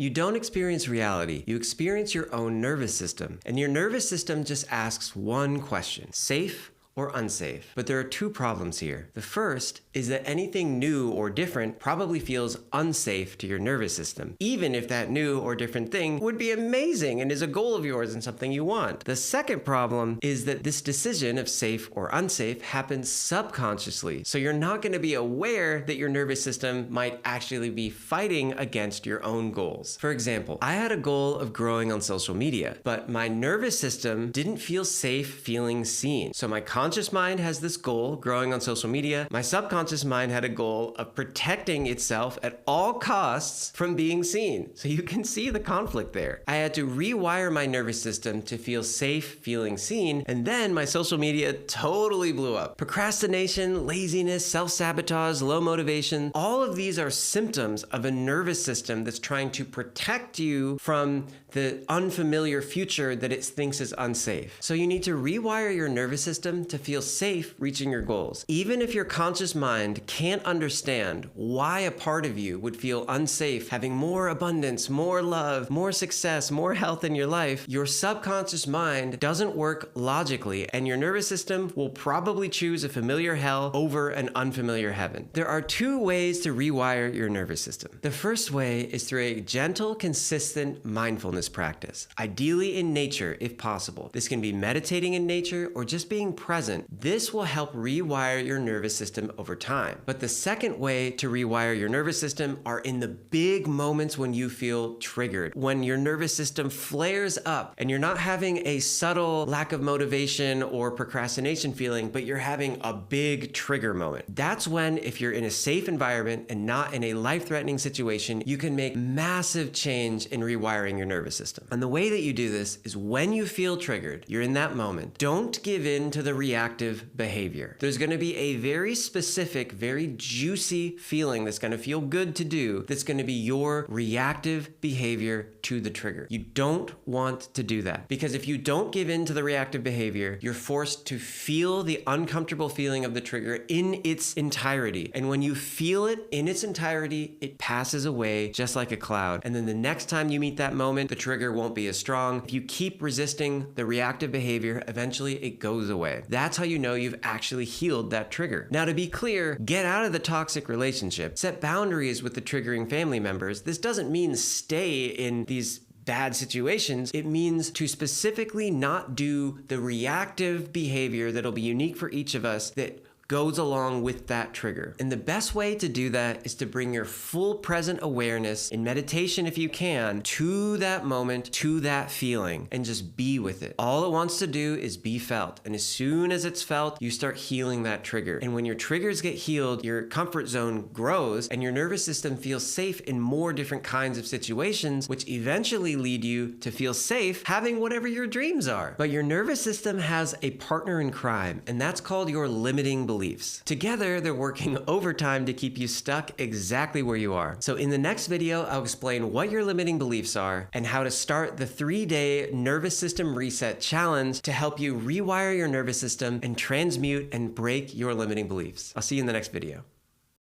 You don't experience reality, you experience your own nervous system. And your nervous system just asks one question: safe or unsafe? But there are two problems here. The first is that anything new or different probably feels unsafe to your nervous system, even if that new or different thing would be amazing and is a goal of yours and something you want. The second problem is that this decision of safe or unsafe happens subconsciously, so you're not going to be aware that your nervous system might actually be fighting against your own goals. For example, I had a goal of growing on social media, but my nervous system didn't feel safe feeling seen. So my conscious mind has this goal, growing on social media. My subconscious mind had a goal of protecting itself at all costs from being seen. So you can see the conflict there. I had to rewire my nervous system to feel safe feeling seen, and then my social media totally blew up. Procrastination, laziness, self-sabotage, low motivation, all of these are symptoms of a nervous system that's trying to protect you from the unfamiliar future that it thinks is unsafe. So you need to rewire your nervous system to feel safe reaching your goals. Even if your conscious mind can't understand why a part of you would feel unsafe having more abundance, more love, more success, more health in your life, your subconscious mind doesn't work logically, and your nervous system will probably choose a familiar hell over an unfamiliar heaven. There are two ways to rewire your nervous system. The first way is through a gentle, consistent mindfulness practice, ideally in nature if possible. This can be meditating in nature or just being present. This will help rewire your nervous system over time. But the second way to rewire your nervous system are in the big moments when you feel triggered, when your nervous system flares up and you're not having a subtle lack of motivation or procrastination feeling, but you're having a big trigger moment. That's when, if you're in a safe environment and not in a life-threatening situation, you can make massive change in rewiring your nervous system. And the way that you do this is when you feel triggered, you're in that moment, don't give in to the reactive behavior. There's going to be a very specific, very juicy feeling that's going to feel good to do, that's going to be your reactive behavior to the trigger. You don't want to do that, because if you don't give in to the reactive behavior, you're forced to feel the uncomfortable feeling of the trigger in its entirety. And when you feel it in its entirety, it passes away just like a cloud. And then the next time you meet that moment, the trigger won't be as strong. If you keep resisting the reactive behavior, eventually it goes away. That's how you know you've actually healed that trigger. Now, to be clear, get out of the toxic relationship. Set boundaries with the triggering family members. This doesn't mean stay in these bad situations. It means to specifically not do the reactive behavior that'll be unique for each of us that goes along with that trigger. And the best way to do that is to bring your full present awareness in meditation, if you can, to that moment, to that feeling, and just be with it. All it wants to do is be felt. And as soon as it's felt, you start healing that trigger. And when your triggers get healed, your comfort zone grows and your nervous system feels safe in more different kinds of situations, which eventually lead you to feel safe having whatever your dreams are. But your nervous system has a partner in crime, and that's called your limiting beliefs. Together, they're working overtime to keep you stuck exactly where you are. So in the next video, I'll explain what your limiting beliefs are and how to start the 3-day nervous system reset challenge to help you rewire your nervous system and transmute and break your limiting beliefs. I'll see you in the next video.